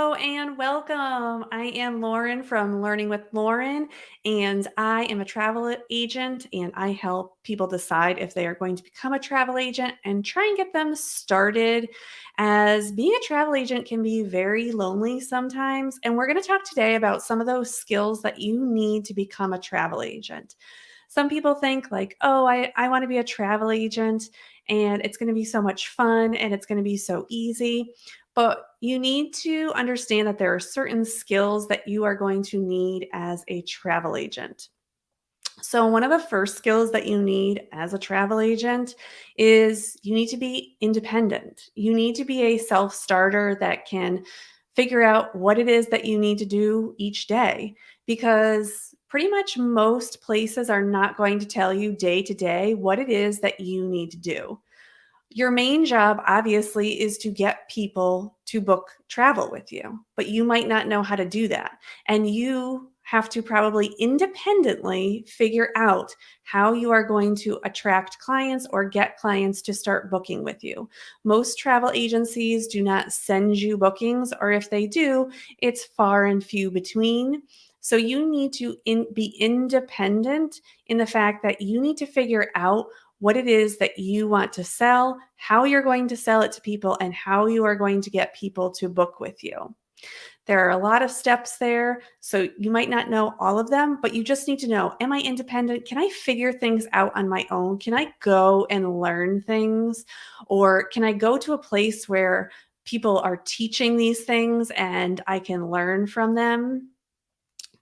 Hello and welcome. I am Lauren from Learning with Lauren, and I am a travel agent and I help people decide if they are going to become a travel agent and try and get them started. As being a travel agent can be very lonely sometimes, and we're going to talk today about some of those skills that you need to become a travel agent. Some people think, like, oh, I want to be a travel agent and it's going to be so much fun and it's going to be so easy. But you need to understand that there are certain skills that you are going to need as a travel agent. So, one of the first skills that you need as a travel agent is you need to be independent. You need to be a self starter that can figure out what it is that you need to do each day, because pretty much most places are not going to tell you day to day what it is that you need to do. Your main job, obviously, is to get people to book travel with you, but you might not know how to do that. And you have to probably independently figure out how you are going to attract clients or get clients to start booking with you. Most travel agencies do not send you bookings, or if they do, it's far and few between. So you need to be independent in the fact that you need to figure out what it is that you want to sell, how you're going to sell it to people, and how you are going to get people to book with you. There are a lot of steps there, so you might not know all of them, but you just need to know, am I independent? Can I figure things out on my own? Can I go and learn things? Or can I go to a place where people are teaching these things and I can learn from them?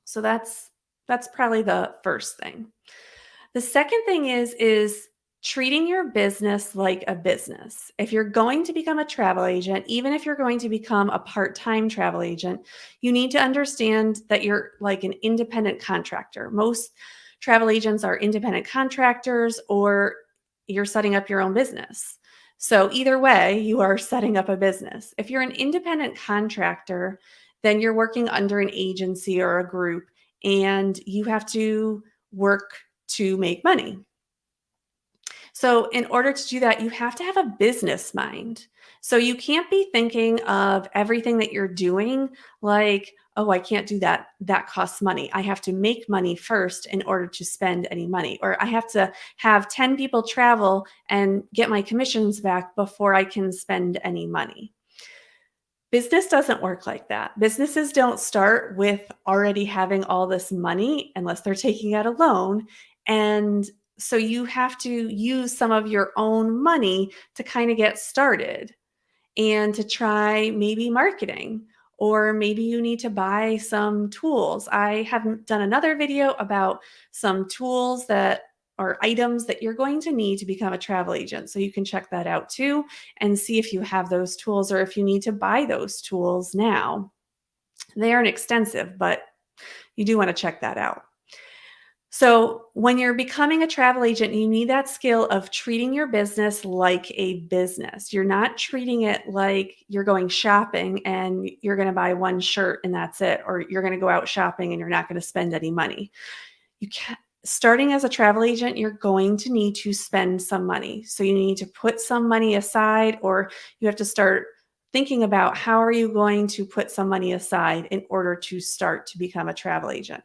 So that's probably the first thing. The second thing is treating your business like a business. If you're going to become a travel agent, even if you're going to become a part-time travel agent, you need to understand that you're like an independent contractor. Most travel agents are independent contractors, or you're setting up your own business. So either way, you are setting up a business. If you're an independent contractor, then you're working under an agency or a group, and you have to work to make money. So, in order to do that, you have to have a business mind. So, you can't be thinking of everything that you're doing like, oh, I can't do that. That costs money. I have to make money first in order to spend any money. Or I have to have 10 people travel and get my commissions back before I can spend any money. Business doesn't work like that. Businesses don't start with already having all this money unless they're taking out a loan. And so you have to use some of your own money to kind of get started and to try maybe marketing, or maybe you need to buy some tools. I haven't done another video about some tools that or items that you're going to need to become a travel agent. So you can check that out too and see if you have those tools or if you need to buy those tools now. They aren't extensive, but you do want to check that out. So, when you're becoming a travel agent, you need that skill of treating your business like a business. You're not treating it like you're going shopping and you're going to buy one shirt and that's it, or you're going to go out shopping and you're not going to spend any money. You can't. Starting as a travel agent, you're going to need to spend some money. So, you need to put some money aside, or you have to start thinking about how are you going to put some money aside in order to start to become a travel agent.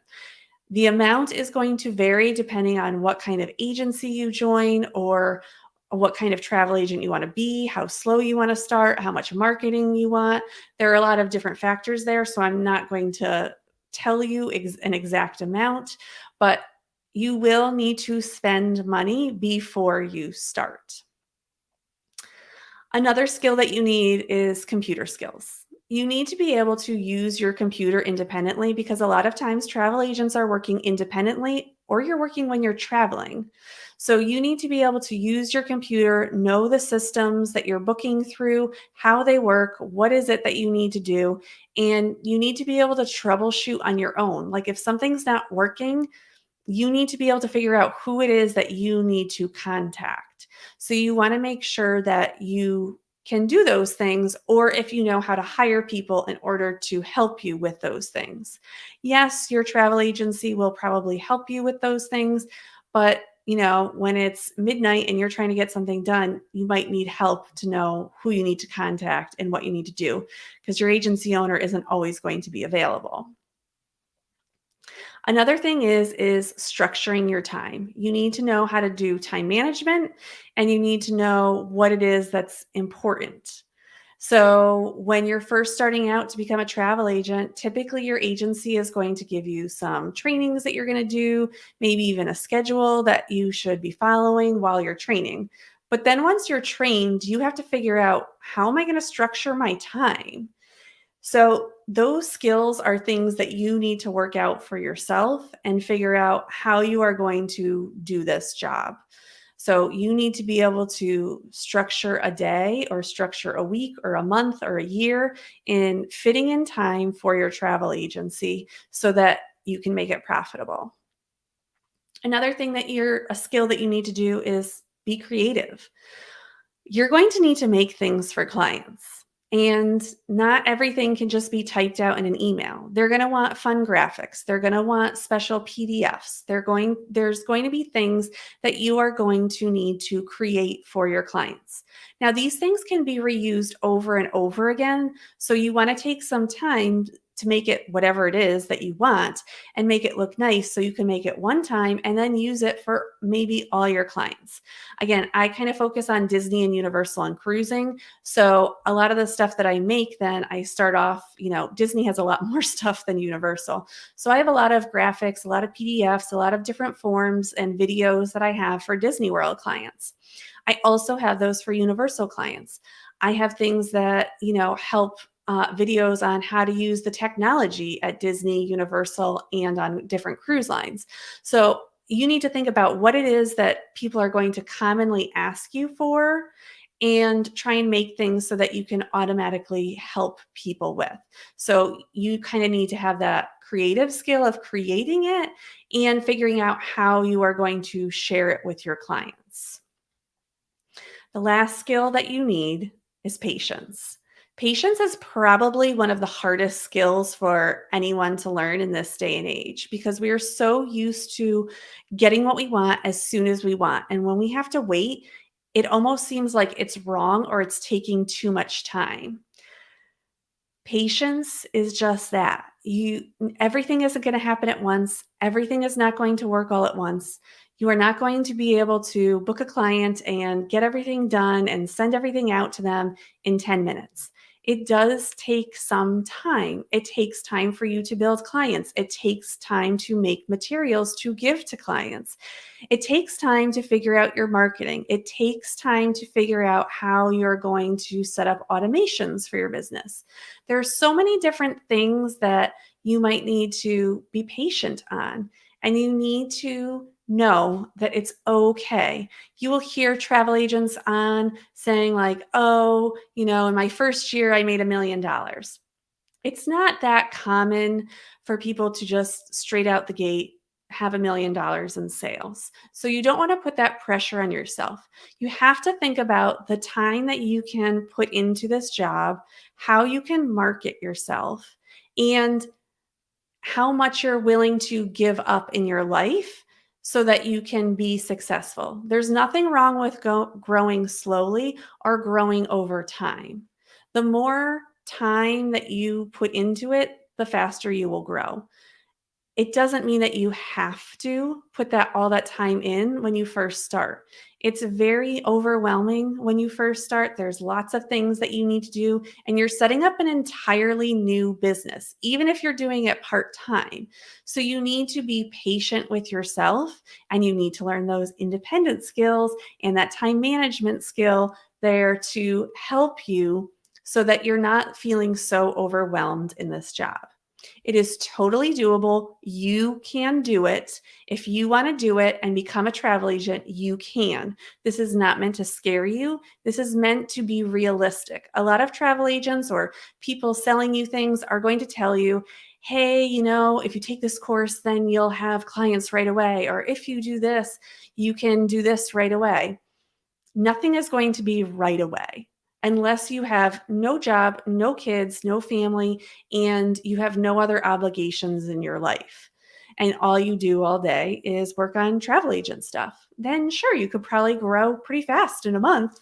The amount is going to vary depending on what kind of agency you join, or what kind of travel agent you want to be, how slow you want to start, how much marketing you want. There are a lot of different factors there, so I'm not going to tell you an exact amount, but you will need to spend money before you start. Another skill that you need is computer skills. You need to be able to use your computer independently, because a lot of times travel agents are working independently, or you're working when you're traveling. So you need to be able to use your computer, know the systems that you're booking through, how they work, what is it that you need to do, and you need to be able to troubleshoot on your own. Like if something's not working, you need to be able to figure out who it is that you need to contact. So you want to make sure that you can do those things, or if you know how to hire people in order to help you with those things. Yes, your travel agency will probably help you with those things, but when it's midnight and you're trying to get something done, you might need help to know who you need to contact and what you need to do because your agency owner isn't always going to be available. Another thing is structuring your time. You need to know how to do time management and you need to know what it is that's important. So, when you're first starting out to become a travel agent, typically your agency is going to give you some trainings that you're going to do, maybe even a schedule that you should be following while you're training. But then once you're trained, you have to figure out, how am I going to structure my time? So, those skills are things that you need to work out for yourself and figure out how you are going to do this job. So, you need to be able to structure a day or structure a week or a month or a year in fitting in time for your travel agency so that you can make it profitable. Another thing that you're a skill that you need to do is be creative. You're going to need to make things for clients. And not everything can just be typed out in an email. They're going to want fun graphics. They're going to want special PDFs. There's going to be things that you are going to need to create for your clients. Now, these things can be reused over and over again. So you want to take some time to make it whatever it is that you want and make it look nice so you can make it one time and then use it for maybe all your clients. Again, I kind of focus on Disney and Universal and cruising. So a lot of the stuff that I make, then I start off, Disney has a lot more stuff than Universal. So I have a lot of graphics, a lot of PDFs, a lot of different forms and videos that I have for Disney World clients. I also have those for Universal clients. I have things that, help videos on how to use the technology at Disney, Universal, and on different cruise lines. So you need to think about what it is that people are going to commonly ask you for and try and make things so that you can automatically help people with. So you kind of need to have that creative skill of creating it and figuring out how you are going to share it with your clients. The last skill that you need is patience. Patience is probably one of the hardest skills for anyone to learn in this day and age because we are so used to getting what we want as soon as we want. And when we have to wait, it almost seems like it's wrong or it's taking too much time. Patience is just that. Everything isn't going to happen at once. Everything is not going to work all at once. You are not going to be able to book a client and get everything done and send everything out to them in 10 minutes. It does take some time. It takes time for you to build clients. It takes time to make materials to give to clients. It takes time to figure out your marketing. It takes time to figure out how you're going to set up automations for your business. There's so many different things that you might need to be patient on, and you need to know that it's okay. You will hear travel agents on saying, like, oh, in my first year, I made $1 million. It's not that common for people to just straight out the gate have $1 million in sales. So you don't want to put that pressure on yourself. You have to think about the time that you can put into this job, how you can market yourself, and how much you're willing to give up in your life so that you can be successful. There's nothing wrong with growing slowly or growing over time. The more time that you put into it, the faster you will grow. It doesn't mean that you have to put all that time in when you first start. It's very overwhelming when you first start. There's lots of things that you need to do, and you're setting up an entirely new business, even if you're doing it part-time. So you need to be patient with yourself, and you need to learn those independent skills and that time management skill there to help you so that you're not feeling so overwhelmed in this job. It is totally doable. You can do it. If you want to do it and become a travel agent, you can. This is not meant to scare you. This is meant to be realistic. A lot of travel agents or people selling you things are going to tell you, hey, if you take this course, then you'll have clients right away. Or if you do this, you can do this right away. Nothing is going to be right away unless you have no job, no kids, no family, and you have no other obligations in your life. and all you do all day is work on travel agent stuff, then sure, you could probably grow pretty fast in a month.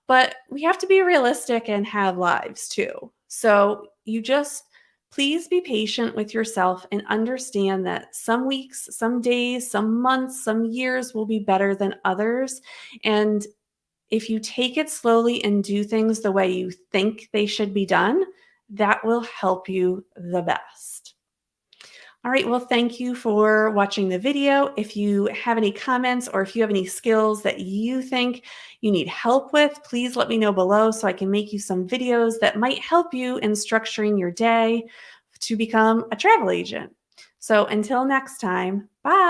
But we have to be realistic and have lives too. So you just please be patient with yourself and understand that some weeks, some days, some months, some years will be better than others. And if you take it slowly and do things the way you think they should be done, that will help you the best. All right, well, thank you for watching the video. If you have any comments or if you have any skills that you think you need help with, please let me know below so I can make you some videos that might help you in structuring your day to become a travel agent. So until next time, bye.